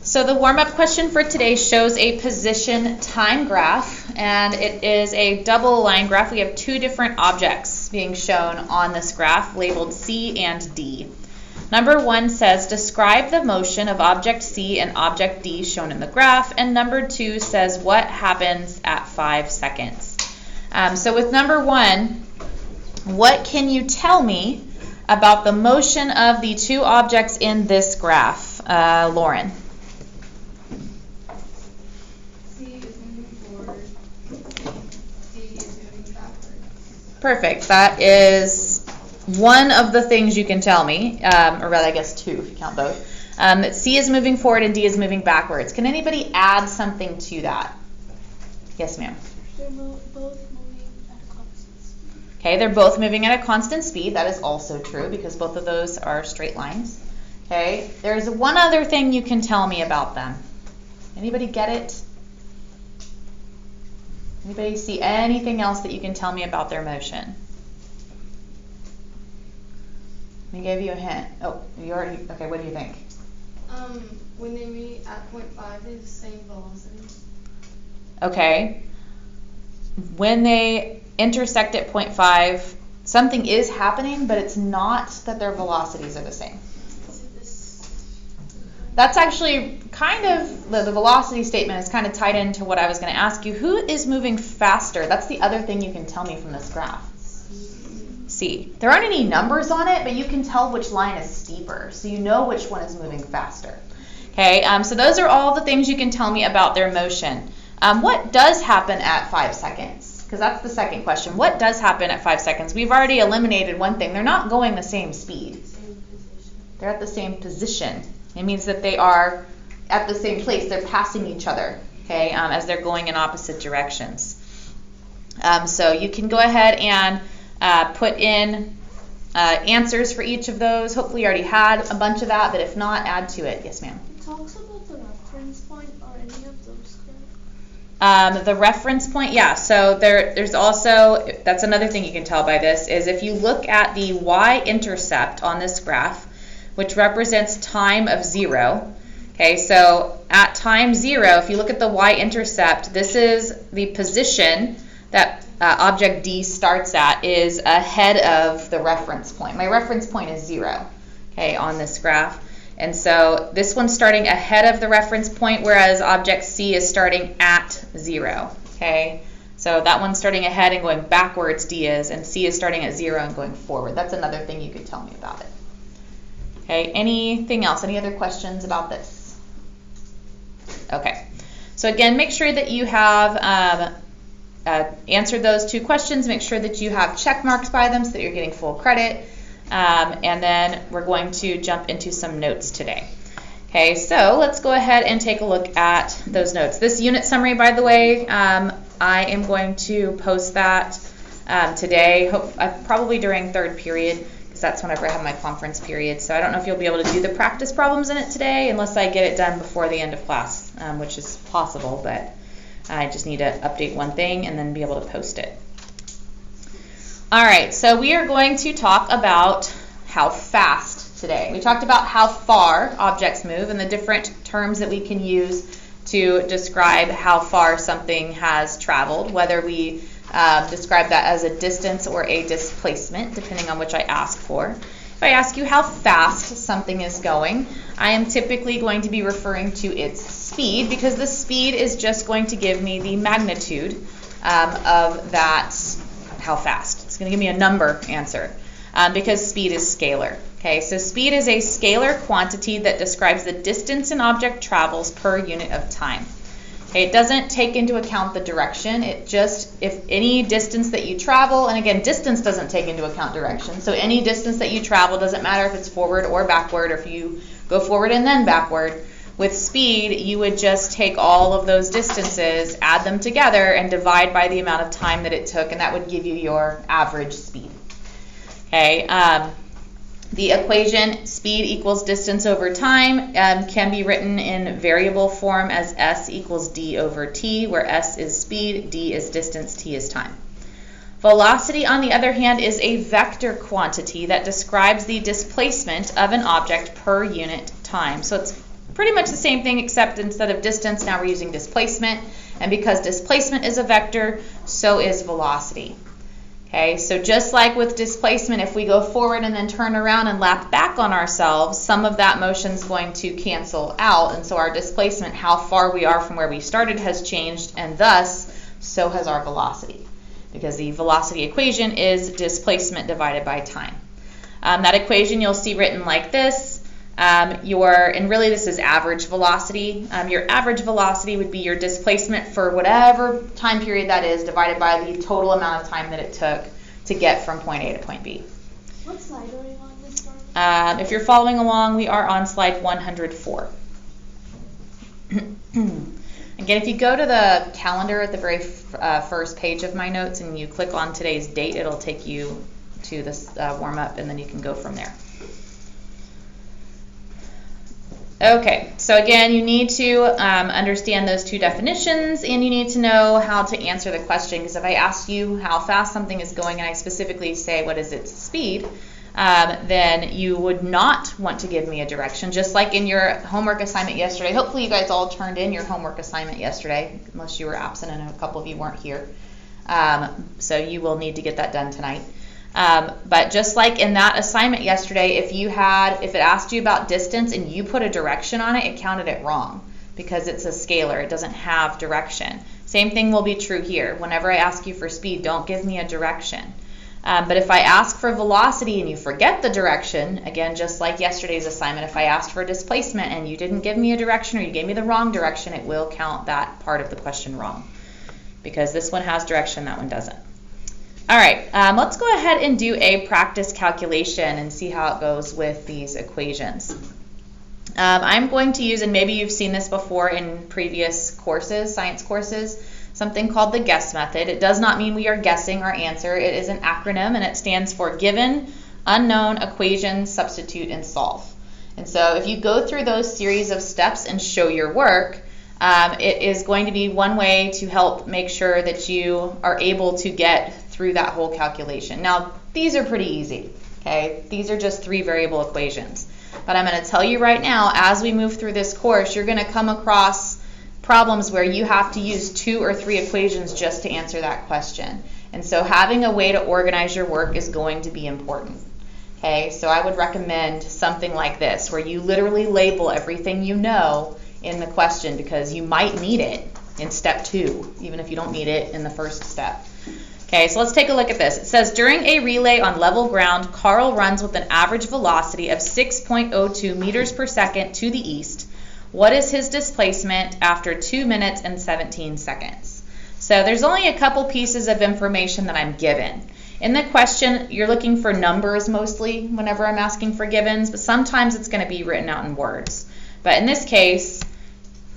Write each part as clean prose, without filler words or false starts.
So the warm-up question for today shows a position time graph, and it is a double line graph. We have two different objects being shown on this graph labeled C and D. Number 1 says describe the motion of object C and object D shown in the graph, and number 2 says what happens at 5 seconds. So with number 1, what can you tell me about the motion of the two objects in this graph, Lauren? Perfect. That is one of the things you can tell me, or rather I guess two if you count both. That C is moving forward and D is moving backwards. Can anybody add something to that? Yes, ma'am. They're both moving at a constant speed. Okay, they're both moving at a constant speed. That is also true because both of those are straight lines. Okay, there's one other thing you can tell me about them. Anybody get it? Anybody see anything else that you can tell me about their motion? Let me give you a hint. Oh, you already, okay, what do you think? When they meet at point 5, they have the same velocity. Okay. When they intersect at point 5, something is happening, but it's not that their velocities are the same. That's actually kind of, the velocity statement is kind of tied into what I was going to ask you. Who is moving faster? That's the other thing you can tell me from this graph. C. There aren't any numbers on it, but you can tell which line is steeper, so you know which one is moving faster. Okay, so those are all the things you can tell me about their motion. What does happen at 5 seconds? Because that's the second question. What does happen at 5 seconds? We've already eliminated one thing. They're not going the same speed. They're at the same position. It means that they are at the same place. They're passing each other, okay, as they're going in opposite directions. So you can go ahead and put in answers for each of those. Hopefully you already had a bunch of that, but if not, add to it. Yes, ma'am. It talks about the reference point or any of those graphs. The reference point, yeah. So there's also, that's another thing you can tell by this, is if you look at the y-intercept on this graph, which represents time of 0. Okay, so at time 0, if you look at the y-intercept, this is the position that object D starts at, is ahead of the reference point. My reference point is 0, okay, on this graph. And so this one's starting ahead of the reference point, whereas object C is starting at 0, okay? So that one's starting ahead and going backwards, D is, and C is starting at 0 and going forward. That's another thing you could tell me about it. Okay, anything else? Any other questions about this? Okay, so again, make sure that you have answered those two questions. Make sure that you have check marks by them so that you're getting full credit. And then we're going to jump into some notes today. Okay, so let's go ahead and take a look at those notes. This unit summary, by the way, I am going to post that today, probably during third period, because that's whenever I have my conference period. So I don't know if you'll be able to do the practice problems in it today unless I get it done before the end of class, which is possible, but I just need to update one thing and then be able to post it. All right, so we are going to talk about how fast today. We talked about how far objects move and the different terms that we can use to describe how far something has traveled, whether we describe that as a distance or a displacement, depending on which I ask for. If I ask you how fast something is going, I am typically going to be referring to its speed, because the speed is just going to give me the magnitude of that, how fast. It's going to give me a number answer, because speed is scalar. Okay, so speed is a scalar quantity that describes the distance an object travels per unit of time. Okay, it doesn't take into account the direction. It just, if any distance that you travel, and again, distance doesn't take into account direction, so any distance that you travel, doesn't matter if it's forward or backward, or if you go forward and then backward. With speed, you would just take all of those distances, add them together, and divide by the amount of time that it took, and that would give you your average speed. Okay, the equation speed equals distance over time can be written in variable form as S equals d over t, where S is speed, d is distance, t is time. Velocity, on the other hand, is a vector quantity that describes the displacement of an object per unit time. So it's pretty much the same thing, except instead of distance, now we're using displacement. And because displacement is a vector, so is velocity. Okay, so just like with displacement, if we go forward and then turn around and lap back on ourselves, some of that motion is going to cancel out, and so our displacement, how far we are from where we started, has changed, and thus, so has our velocity, because the velocity equation is displacement divided by time. That equation you'll see written like this. And really this is average velocity. Your average velocity would be your displacement for whatever time period that is divided by the total amount of time that it took to get from point A to point B. What slide are you on this one? If you're following along, we are on slide 104. Again, if you go to the calendar at the very first page of my notes and you click on today's date, it'll take you to this warm-up, and then you can go from there. Okay, so again, you need to understand those two definitions, and you need to know how to answer the question, because if I ask you how fast something is going and I specifically say what is its speed, then you would not want to give me a direction, just like in your homework assignment yesterday. Hopefully you guys all turned in your homework assignment yesterday, unless you were absent and a couple of you weren't here. So you will need to get that done tonight. But just like in that assignment yesterday, if it asked you about distance and you put a direction on it, it counted it wrong because it's a scalar. It doesn't have direction. Same thing will be true here. Whenever I ask you for speed, don't give me a direction. But if I ask for velocity and you forget the direction, again, just like yesterday's assignment, if I asked for displacement and you didn't give me a direction or you gave me the wrong direction, it will count that part of the question wrong, because this one has direction, that one doesn't. All right, let's go ahead and do a practice calculation and see how it goes with these equations. I'm going to use, and maybe you've seen this before in previous courses, science courses, something called the GUESS method. It does not mean we are guessing our answer. It is an acronym, and it stands for given, unknown, equation, substitute, and solve. And so if you go through those series of steps and show your work, it is going to be one way to help make sure that you are able to get through that whole calculation. Now, these are pretty easy, okay? These are just 3 variable equations. But I'm going to tell you right now, as we move through this course, you're going to come across problems where you have to use 2 or 3 equations just to answer that question. And so having a way to organize your work is going to be important. Okay, so I would recommend something like this, where you literally label everything you know in the question, because you might need it in step 2, even if you don't need it in the first step. Okay, so let's take a look at this. It says, during a relay on level ground, Carl runs with an average velocity of 6.02 meters per second to the east. What is his displacement after 2 minutes and 17 seconds? So there's only a couple pieces of information that I'm given. In the question, you're looking for numbers mostly whenever I'm asking for givens, but sometimes it's going to be written out in words. But in this case,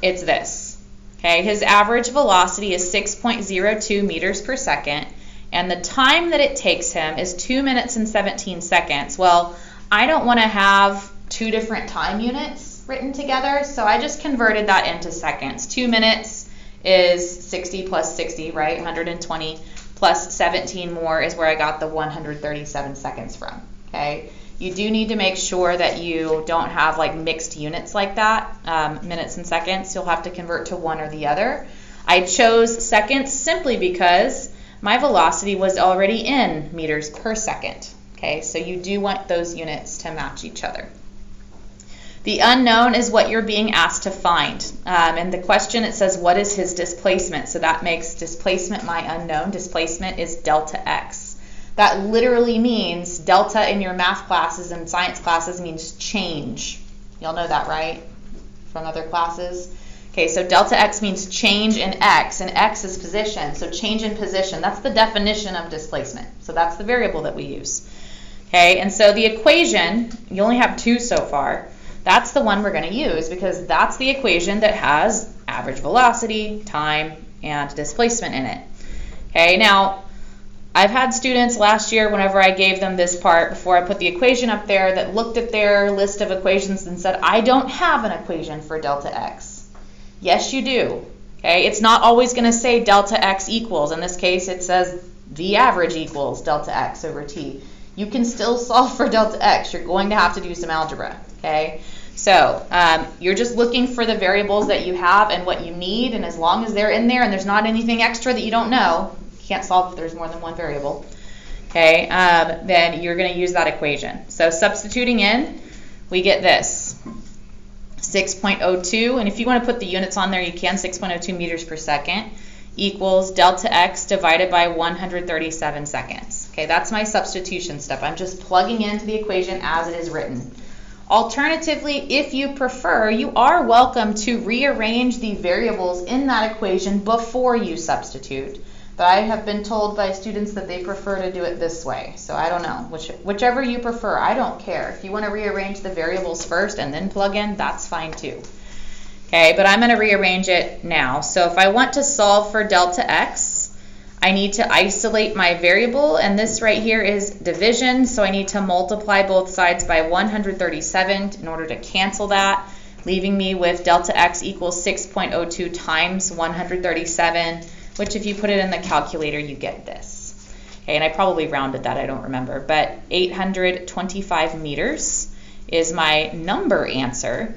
it's this. Okay, his average velocity is 6.02 meters per second, and the time that it takes him is 2 minutes and 17 seconds. Well, I don't want to have 2 different time units written together, so I just converted that into seconds. 2 minutes is 60 plus 60, right? 120 plus 17 more is where I got the 137 seconds from, okay? You do need to make sure that you don't have like mixed units like that, minutes and seconds. You'll have to convert to one or the other. I chose seconds simply because my velocity was already in meters per second, okay? So you do want those units to match each other. The unknown is what you're being asked to find. In the question it says, what is his displacement? So that makes displacement my unknown. Displacement is delta x. That literally means delta in your math classes and science classes means change. Y'all know that, right? From other classes? Okay, so delta x means change in x, and x is position. So change in position, that's the definition of displacement. So that's the variable that we use. Okay, and so the equation, you only have 2 so far. That's the one we're going to use because that's the equation that has average velocity, time, and displacement in it. Okay, now I've had students last year, whenever I gave them this part before I put the equation up there, that looked at their list of equations and said, I don't have an equation for delta x. Yes, you do. Okay, it's not always going to say delta x equals. In this case, it says the average equals delta x over t. You can still solve for delta x. You're going to have to do some algebra. Okay, So you're just looking for the variables that you have and what you need, and as long as they're in there and there's not anything extra that you don't know, you can't solve if there's more than one variable, okay, then you're going to use that equation. So substituting in, we get this, 6.02, and if you want to put the units on there, you can, 6.02 meters per second equals delta x divided by 137 seconds. Okay, that's my substitution step. I'm just plugging into the equation as it is written. Alternatively, if you prefer, you are welcome to rearrange the variables in that equation before you substitute. But I have been told by students that they prefer to do it this way. So I don't know, whichever you prefer, I don't care. If you want to rearrange the variables first and then plug in, that's fine too. Okay, but I'm going to rearrange it now. So if I want to solve for delta x, I need to isolate my variable, and this right here is division, so I need to multiply both sides by 137 in order to cancel that, leaving me with delta x equals 6.02 times 137, which if you put it in the calculator, you get this. Okay, and I probably rounded that, I don't remember, but 825 meters is my number answer.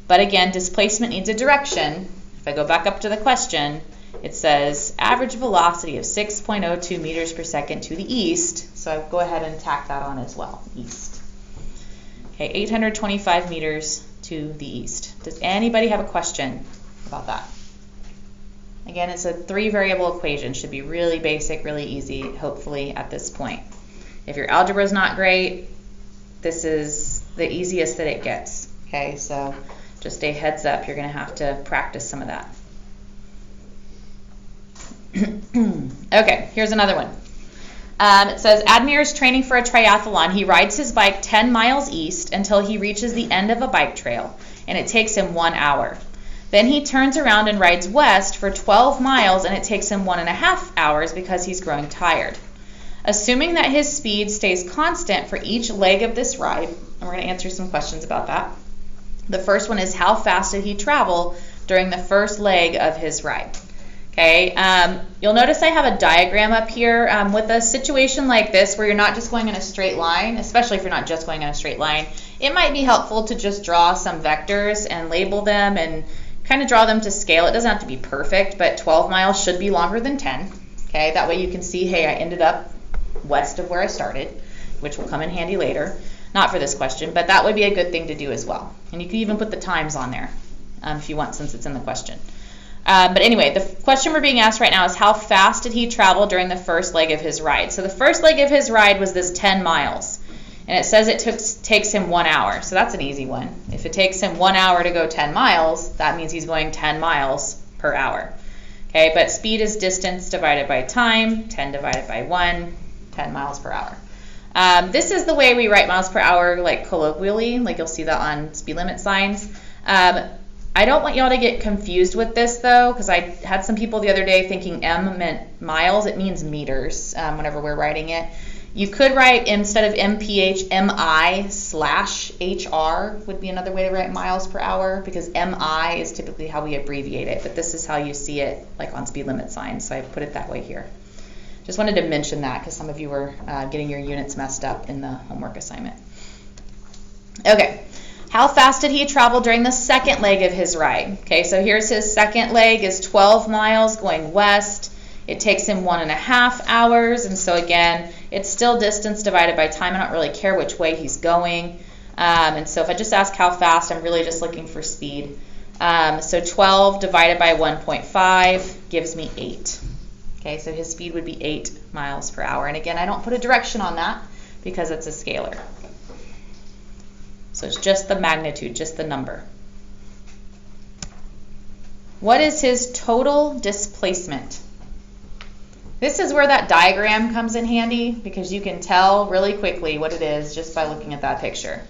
But again, displacement needs a direction. If I go back up to the question, it says average velocity of 6.02 meters per second to the east. So I go ahead and tack that on as well, east. Okay, 825 meters to the east. Does anybody have a question about that? Again, it's a 3-variable equation. Should be really basic, really easy, hopefully, at this point. If your algebra is not great, this is the easiest that it gets. Okay, so just a heads up, you're going to have to practice some of that. Okay, here's another one. It says, Admir is training for a triathlon. He rides his bike 10 miles east until he reaches the end of a bike trail, and it takes him 1 hour. Then he turns around and rides west for 12 miles, and it takes him 1.5 hours because he's growing tired. Assuming that his speed stays constant for each leg of this ride, and we're going to answer some questions about that. The first one is, how fast did he travel during the first leg of his ride? Okay, you'll notice I have a diagram up here. With a situation like this where you're not just going in a straight line, especially if you're not just going in a straight line, it might be helpful to just draw some vectors and label them and kind of draw them to scale. It doesn't have to be perfect, but 12 miles should be longer than 10. Okay, that way you can see, hey, I ended up west of where I started, which will come in handy later. Not for this question, but that would be a good thing to do as well. And you can even put the times on there if you want, since it's in the question. But anyway, the question we're being asked right now is, how fast did he travel during the first leg of his ride? So the first leg of his ride was this 10 miles. And it says it takes him 1 hour. So that's an easy one. If it takes him 1 hour to go 10 miles, that means he's going 10 miles per hour. Okay, but speed is distance divided by time, 10 divided by 1, 10 miles per hour. This is the way we write miles per hour, like colloquially, like you'll see that on speed limit signs. I don't want y'all to get confused with this though, because I had some people the other day thinking M meant miles. It means meters whenever we're writing it. You could write, instead of MPH, MI/HR would be another way to write miles per hour, because MI is typically how we abbreviate it, but this is how you see it like on speed limit signs, so I put it that way here. Just wanted to mention that because some of you were getting your units messed up in the homework assignment. Okay. How fast did he travel during the second leg of his ride? Okay, so here's his second leg is 12 miles going west. It takes him 1.5 hours, and so again, it's still distance divided by time. I don't really care which way he's going. And so if I just ask how fast, I'm really just looking for speed. So 12 divided by 1.5 gives me 8. Okay, so his speed would be 8 miles per hour. And again, I don't put a direction on that because it's a scalar. So it's just the magnitude, just the number. What is his total displacement? This is where that diagram comes in handy, because you can tell really quickly what it is just by looking at that picture.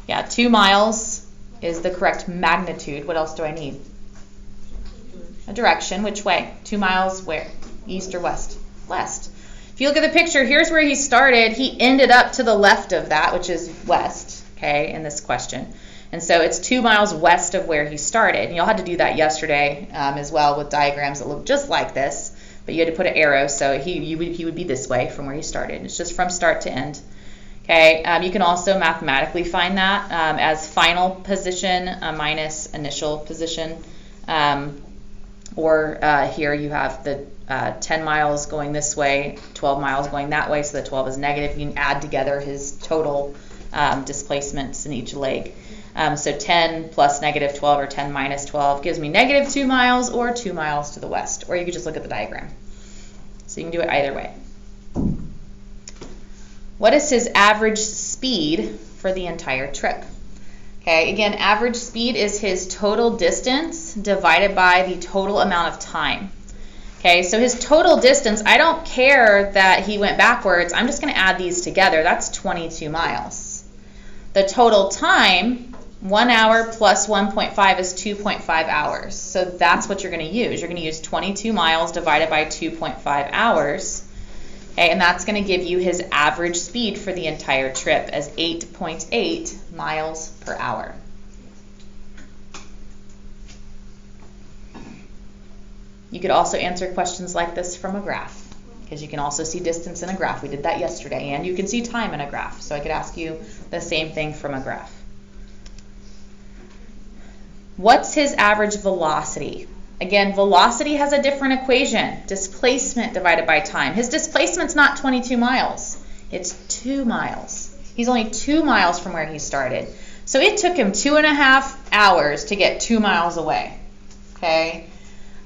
Yeah, 2 miles is the correct magnitude. What else do I need? A direction. Which way? 2 miles where? East or west? West. If you look at the picture, here's where he started. He ended up to the left of that, which is west. Okay, in this question. And so it's 2 miles west of where he started. And y'all had to do that yesterday as well with diagrams that look just like this, but you had to put an arrow, so he would be this way from where he started. It's just from start to end. Okay, you can also mathematically find that as final position minus initial position. Or here you have the 10 miles going this way, 12 miles going that way, so the 12 is negative. You can add together his total displacements in each leg. So 10 plus negative 12 or 10 minus 12 gives me negative 2 miles or 2 miles to the west. Or you could just look at the diagram. So you can do it either way. What is his average speed for the entire trip? Okay, again, average speed is his total distance divided by the total amount of time. Okay, so his total distance, I don't care that he went backwards. I'm just going to add these together. That's 22 miles. The total time, 1 hour plus 1.5 is 2.5 hours. So that's what you're going to use. You're going to use 22 miles divided by 2.5 hours. Okay, and that's going to give you his average speed for the entire trip as 8.8 miles per hour. You could also answer questions like this from a graph, because you can also see distance in a graph. We did that yesterday, and you can see time in a graph. So I could ask you the same thing from a graph. What's his average velocity? Again, velocity has a different equation. Displacement divided by time. His displacement's not 22 miles. It's 2 miles. He's only 2 miles from where he started. So it took him 2.5 hours to get 2 miles away. Okay?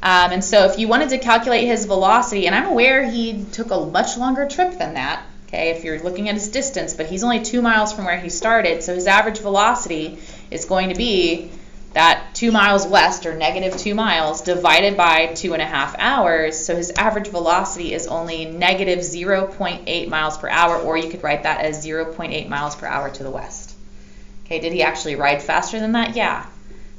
And so if you wanted to calculate his velocity, and I'm aware he took a much longer trip than that, okay, if you're looking at his distance, but he's only 2 miles from where he started, so his average velocity is going to be that 2 miles west, or negative 2 miles, divided by 2.5 hours. So his average velocity is only negative 0.8 miles per hour, or you could write that as 0.8 miles per hour to the west. Okay, did he actually ride faster than that? Yeah.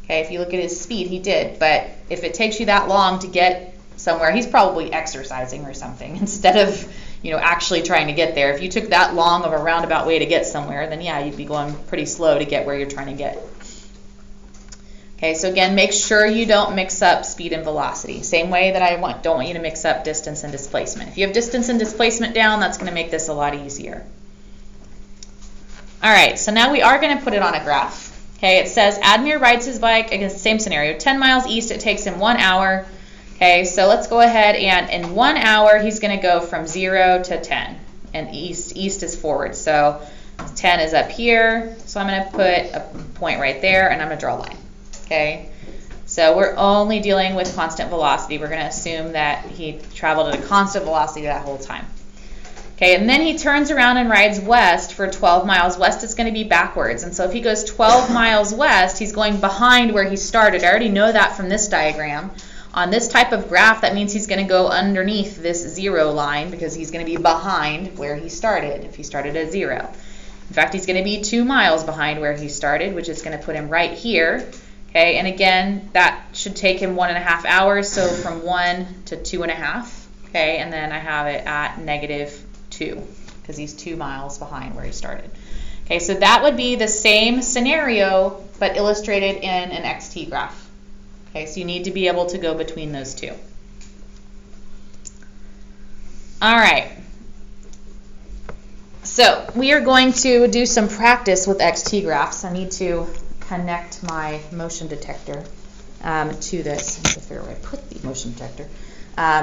Okay, if you look at his speed, he did. But if it takes you that long to get somewhere, he's probably exercising or something instead of, actually trying to get there. If you took that long of a roundabout way to get somewhere, then yeah, you'd be going pretty slow to get where you're trying to get. Okay, so again, make sure you don't mix up speed and velocity. Same way that I don't want you to mix up distance and displacement. If you have distance and displacement down, that's going to make this a lot easier. All right, so now we are going to put it on a graph. Okay, it says Admir rides his bike, again, same scenario, 10 miles east, it takes him 1 hour. Okay, so let's go ahead and in 1 hour, he's going to go from 0 to 10. And east is forward, so 10 is up here. So I'm going to put a point right there, and I'm going to draw a line. Okay, so we're only dealing with constant velocity. We're going to assume that he traveled at a constant velocity that whole time. Okay, and then he turns around and rides west for 12 miles. West is going to be backwards, and so if he goes 12 miles west, he's going behind where he started. I already know that from this diagram. On this type of graph, that means he's going to go underneath this 0 line because he's going to be behind where he started, if he started at 0. In fact, he's going to be 2 miles behind where he started, which is going to put him right here. Okay, and again, that should take him 1.5 hours, so from 1 to 2.5. Okay, and then I have it at negative 2 because he's 2 miles behind where he started. Okay, so that would be the same scenario but illustrated in an XT graph. Okay, so you need to be able to go between those two. All right. So we are going to do some practice with XT graphs. I need to connect my motion detector to this. I have to figure out where I put the motion detector.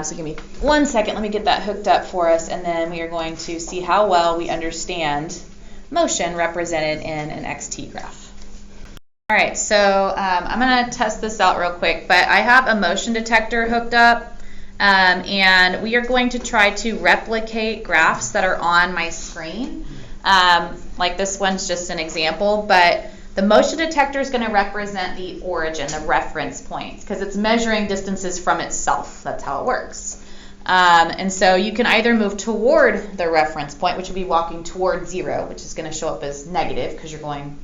So give me 1 second. Let me get that hooked up for us, and then we are going to see how well we understand motion represented in an XT graph. All right, so I'm going to test this out real quick, but I have a motion detector hooked up, and we are going to try to replicate graphs that are on my screen. Like this one's just an example, but the motion detector is going to represent the origin, the reference point, because it's measuring distances from itself. That's how it works. And so you can either move toward the reference point, which would be walking toward 0, which is going to show up as negative because you're going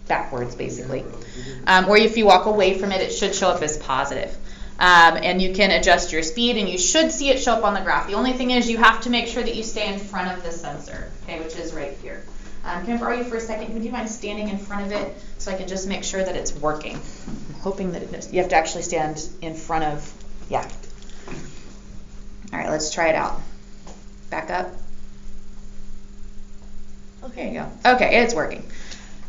backwards, basically. Or if you walk away from it, it should show up as positive. And you can adjust your speed, and you should see it show up on the graph. The only thing is you have to make sure that you stay in front of the sensor, okay, which is right here. Can I borrow you for a second? Would you mind standing in front of it so I can just make sure that it's working? I'm hoping that it does. You have to actually stand in front of, yeah. All right, let's try it out. Back up. There you go. Okay, it's working.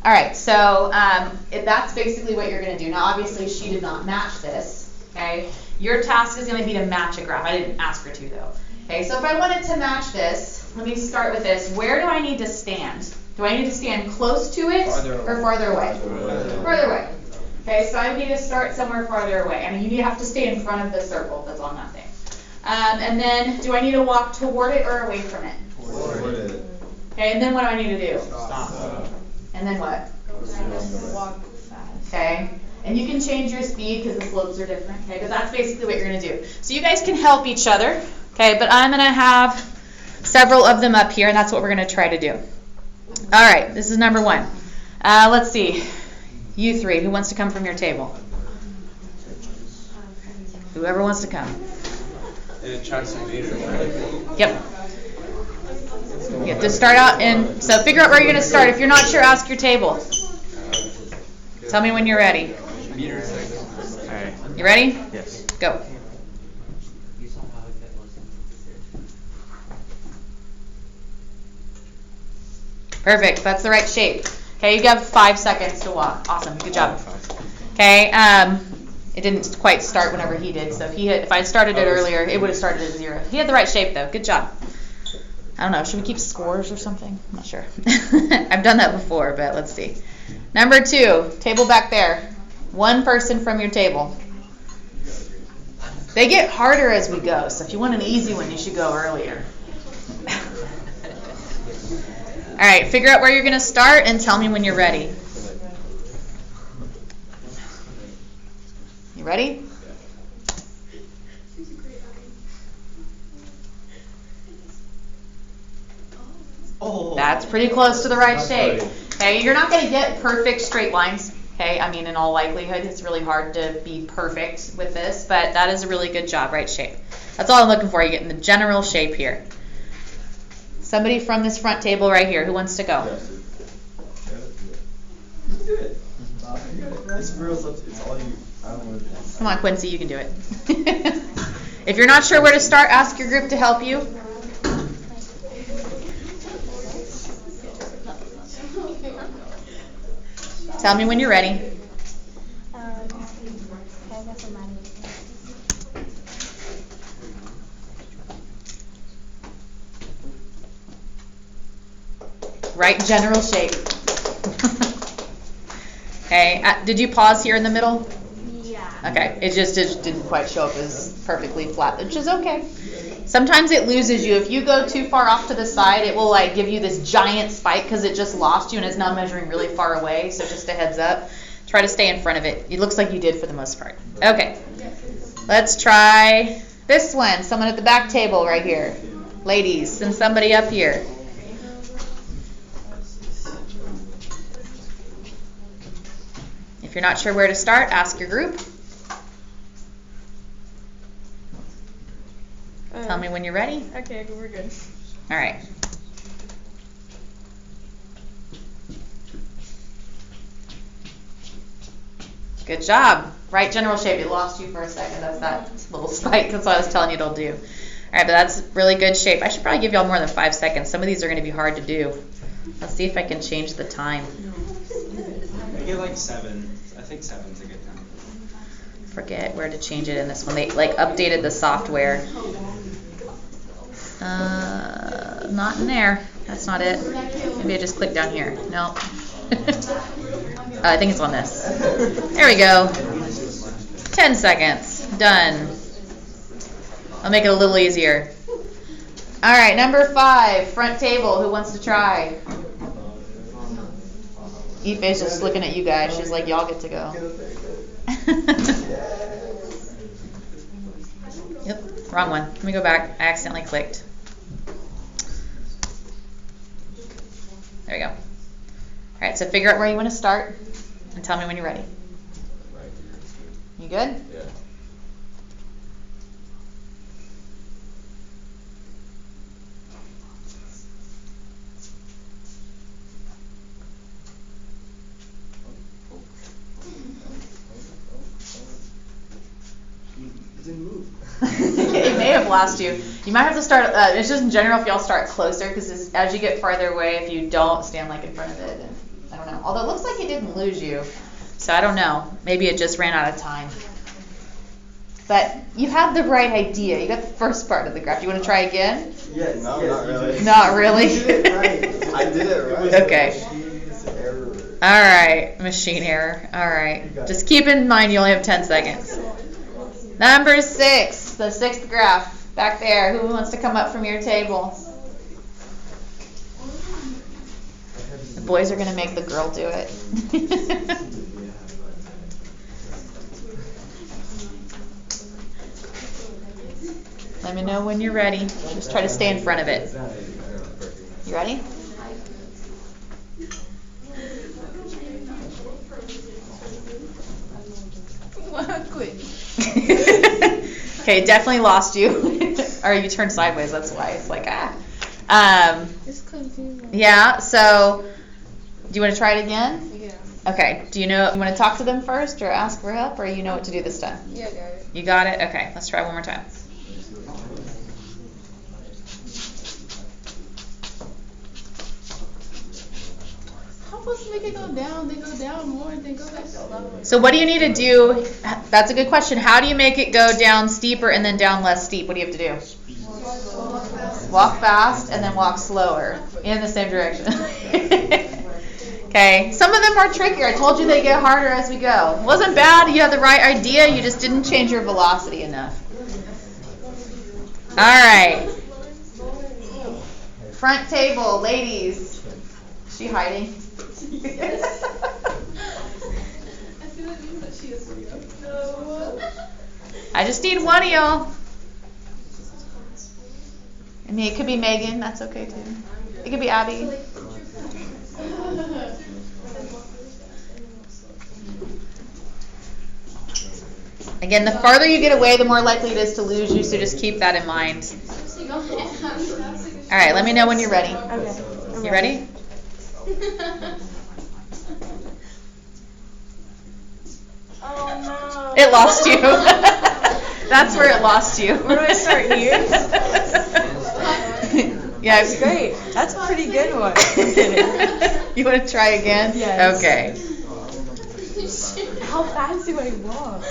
All right, so that's basically what you're going to do. Now, obviously, she did not match this, okay? Your task is going to be to match a graph. I didn't ask her to, though. Okay, so if I wanted to match this, let me start with this. Where do I need to stand? Do I need to stand close to it or farther away? Farther away. Okay, so I need to start somewhere farther away. I mean, you have to stay in front of the circle that's on that thing. And then, do I need to walk toward it or away from it? Toward it. Okay, and then what do I need to do? Stop. And then what? Walk fast. Okay, and you can change your speed because the slopes are different. Okay, but that's basically what you're going to do. So you guys can help each other. Okay, but I'm going to have several of them up here, and that's what we're going to try to do. All right, this is number 1. Let's see. You 3, who wants to come from your table? Whoever wants to come. Yep. You have to start out and so figure out where you're going to start. If you're not sure, ask your table. Tell me when you're ready. Alright. You ready? Yes. Go. Perfect. That's the right shape. Okay, you have 5 seconds to walk. Awesome. Good job. Okay. It didn't quite start whenever he did. So if I had started it earlier, it would have started at 0. He had the right shape though. Good job. I don't know. Should we keep scores or something? I'm not sure. I've done that before, but let's see. Number 2, table back there. 1 person from your table. They get harder as we go, so if you want an easy one, you should go earlier. All right, figure out where you're going to start and tell me when you're ready. You ready? Oh. That's pretty close to the right shape. Okay, you're not going to get perfect straight lines. Okay, I mean, in all likelihood, it's really hard to be perfect with this, but that is a really good job, right shape. That's all I'm looking for. You're getting the general shape here. Somebody from this front table right here, who wants to go? Do it. It's real. It's all you. I don't want to. Come on, Quincy, you can do it. If you're not sure where to start, ask your group to help you. Tell me when you're ready. Right general shape. Okay, did you pause here in the middle? Yeah. Okay, it just didn't quite show up as perfectly flat, which is okay. Sometimes it loses you. If you go too far off to the side, it will like give you this giant spike because it just lost you and it's now measuring really far away. So just a heads up. Try to stay in front of it. It looks like you did for the most part. Okay, let's try this one. Someone at the back table right here. Ladies, and somebody up here. If you're not sure where to start, ask your group. Tell me when you're ready. Okay, we're good. All right. Good job. Right general shape. It lost you for a second. That's that little spike. That's what I was telling you it'll do. All right, but that's really good shape. I should probably give y'all more than 5 seconds. Some of these are going to be hard to do. Let's see if I can change the time. I get like 7. I think 7's a good time. Forget where to change it in this one. They like updated the software. Not in there. That's not it. Maybe I just clicked down here. No. I think it's on this. There we go. 10 seconds. Done. I'll make it a little easier. All right, number 5, front table. Who wants to try? Ife's just looking at you guys. She's like, y'all get to go. Yep, wrong one. Let me go back. I accidentally clicked. There we go. All right, so figure out where you want to start and tell me when you're ready. You good? Yeah. It didn't move. It may have lost you. You might have to start, it's just in general if y'all start closer, because as you get farther away, if you don't stand like in front of it, and, I don't know. Although it looks like he didn't lose you, so I don't know. Maybe it just ran out of time. But you had the right idea. You got the first part of the graph. You want to try again? Yes. No, yes, not Not really? really. You did it right. I did it right. Okay. Machine's error. All right, machine error. All right. Just keep in mind you only have 10 seconds. Number 6, the 6th graph. Back there. Who wants to come up from your table? The boys are going to make the girl do it. Let me know when you're ready. Just try to stay in front of it. You ready? Quick. Okay, definitely lost you. Or you turned sideways, that's why. It's like, It's confusing. Yeah, so do you want to try it again? Yeah. Okay, you want to talk to them first or ask for help, or you know what to do this time? Yeah, I got it. You got it? Okay, let's try one more time. How supposed to make it go down, then go down more, then go back up? So what do you need to do? That's a good question. How do you make it go down steeper and then down less steep? What do you have to do? Walk fast and then walk slower in the same direction. Okay, some of them are trickier. I told you they get harder as we go. It wasn't bad. You had the right idea. You just didn't change your velocity enough. All right. Front table, ladies. Is she hiding? I just need one of y'all. I mean, it could be Megan. That's okay too. It could be Abby. Again, the farther you get away, the more likely it is to lose you, so just keep that in mind. All right, let me know when you're ready. Okay. You ready? Oh no. It lost you. That's where it lost you. Where do I start, here? Yeah, That's great. That's a pretty good one. You want to try again? Yes. Okay. How fast do I walk?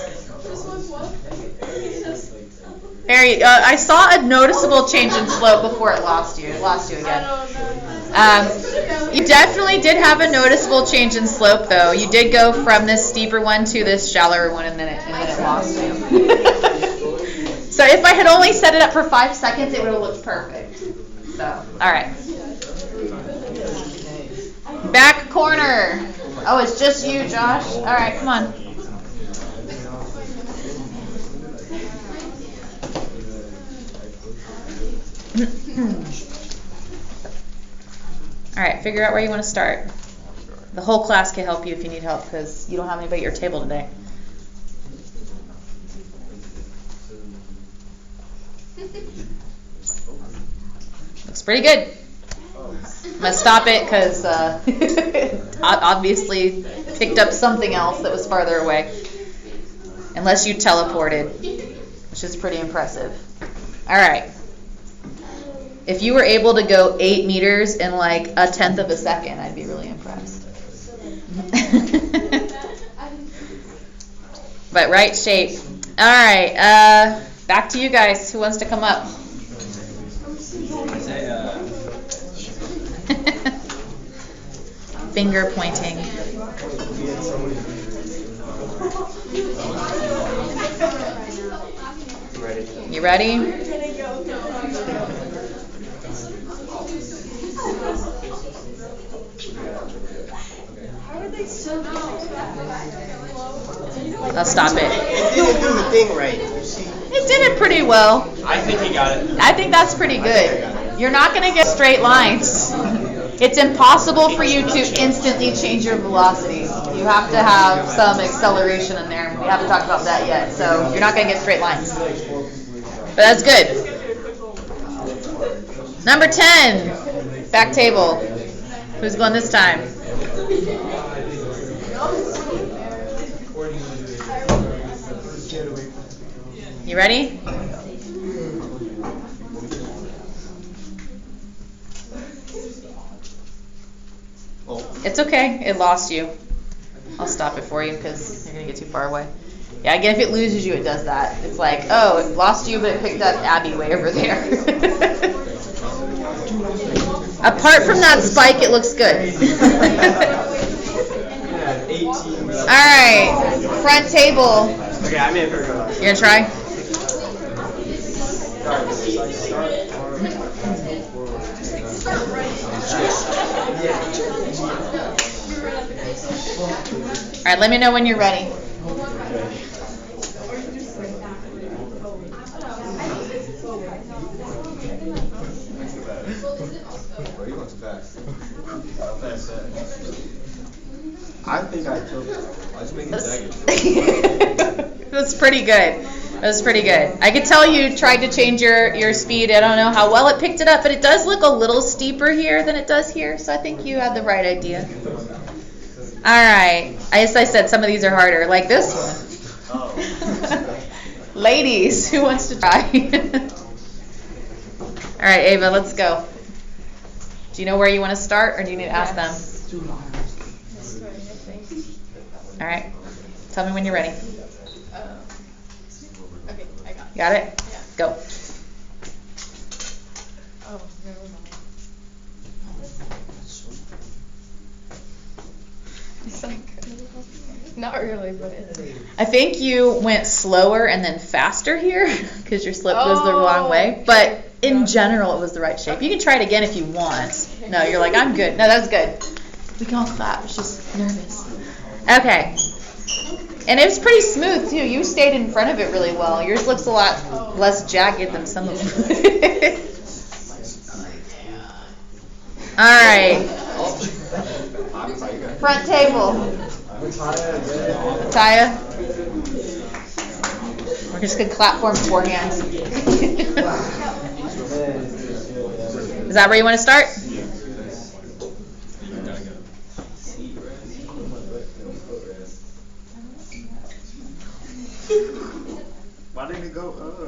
Harry, I saw a noticeable change in slope before it lost you. It lost you again. You definitely did have a noticeable change in slope, though. You did go from this steeper one to this shallower one, and then it lost you. So if I had only set it up for 5 seconds, it would have looked perfect. So, all right. Back corner. Oh, it's just you, Josh. All right, come on. All right, figure out where you want to start. The whole class can help you if you need help, because you don't have anybody at your table today. Looks pretty good. I'm going to stop it because obviously picked up something else that was farther away. Unless you teleported, which is pretty impressive. All right. If you were able to go 8 meters in like 1/10 of a second, I'd be really impressed. But right shape. All right. Back to you guys. Who wants to come up? Finger pointing. You ready? I'll stop it. It didn't do the thing right. It did it pretty well. I think he got it. I think that's pretty good. You're not going to get straight lines. It's impossible for you to instantly change your velocity. You have to have some acceleration in there. We haven't talked about that yet, so you're not going to get straight lines. But that's good. Number 10, back table. Who's going this time? You ready? It's okay. It lost you. I'll stop it for you because you're going to get too far away. Yeah, again, if it loses you, it does that. It's like, oh, it lost you, but it picked up Abby way over there. Apart from that spike, it looks good. All right, front table. Okay, I made her go. You gonna try? All right, let me know when you're ready. I think I killed it. I was making jagged. That's pretty good. That was pretty good. I could tell you tried to change your speed. I don't know how well it picked it up, but it does look a little steeper here than it does here, so I think you had the right idea. All right. As I said, some of these are harder, like this one. Oh. Ladies, who wants to try? All right, Ava, let's go. Do you know where you want to start, or do you need to ask them? All right. Tell me when you're ready. Okay, I got it. Got it? Yeah. Go. Oh, never mind. It's like, not really, but it's. I think you went slower and then faster here because your slip goes the wrong way. But in general, it was the right shape. You can try it again if you want. No, you're like, I'm good. No, that's good. We can all clap. She's just nervous. Okay. And it was pretty smooth, too. You stayed in front of it really well. Yours looks a lot less jagged than some of them. All right. Front table. Taya. We're just going to clap for him beforehand. Is that where you want to start? Why didn't it go up?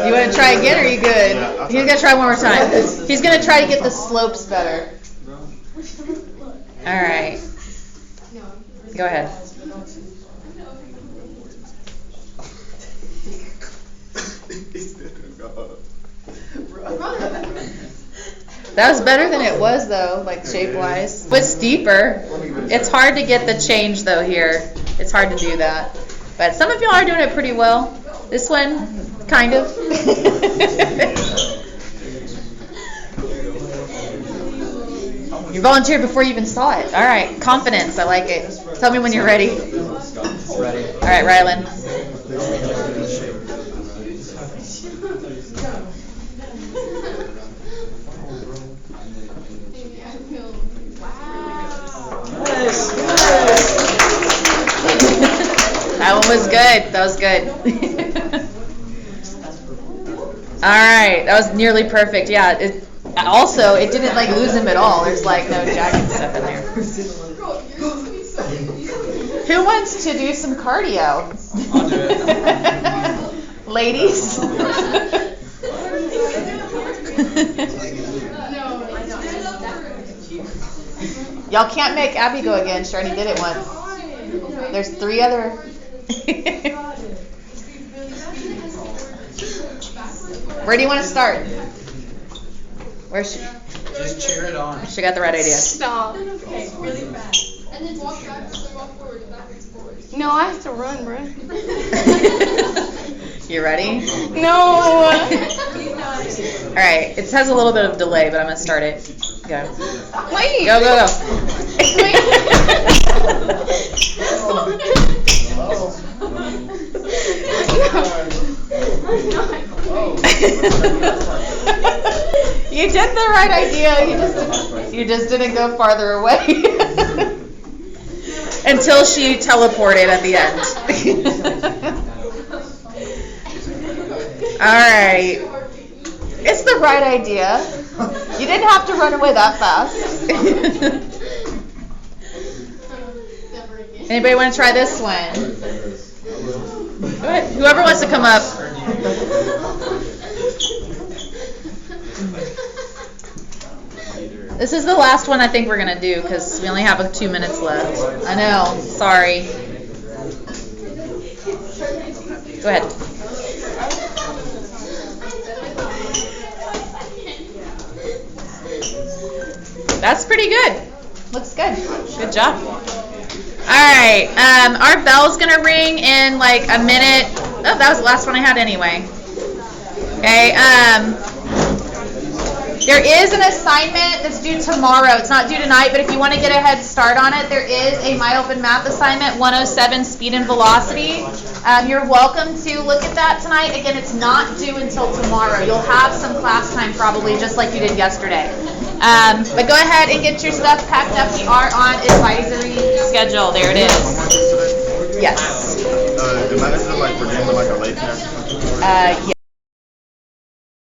You want to try again, or are you good? He's going to try one more time. He's going to try to get the slopes better. All right. Go ahead. That was better than it was, though, like shape-wise. But steeper. It's hard to get the change, though, here. It's hard to do that. But some of y'all are doing it pretty well. This one, kind of. You volunteered before you even saw it. All right, confidence. I like it. Tell me when you're ready. Ready. All right, Rylan. That one was good. That was good. All right, that was nearly perfect. Yeah. It didn't like lose him at all. There's like no jagged stuff in there. Who wants to do some cardio? I'll do it. Ladies. Y'all can't make Abby go again. She already did it once. There's 3 other. Where do you want to start? Where's she? Just cheer it on. She got the right idea. Stop. Okay, really fast. And then walk backwards, walk forward, and backwards, forward. No, I have to run, bro. You ready? No. All right. It has a little bit of delay, but I'm gonna start it. Go. Wait. Go, go, go. You did the right idea. You just didn't go farther away. Until she teleported at the end. All right. It's the right idea. You didn't have to run away that fast. Anybody want to try this one? Go ahead. Whoever wants to come up. This is the last one I think we're gonna do because we only have 2 minutes left. I know, sorry. Go ahead. That's pretty good. Looks good. Good job. All right, our bell's gonna ring in like a minute. Oh, that was the last one I had anyway. Okay, there is an assignment that's due tomorrow. It's not due tonight, but if you want to get a head start on it, there is a MyOpen Math assignment, 107 Speed and Velocity. You're welcome to look at that tonight. Again, it's not due until tomorrow. You'll have some class time probably, just like you did yesterday. But go ahead and get your stuff packed up. We are on advisory schedule. There it is. Yes. Am I listening like we're doing like a late test? Yeah.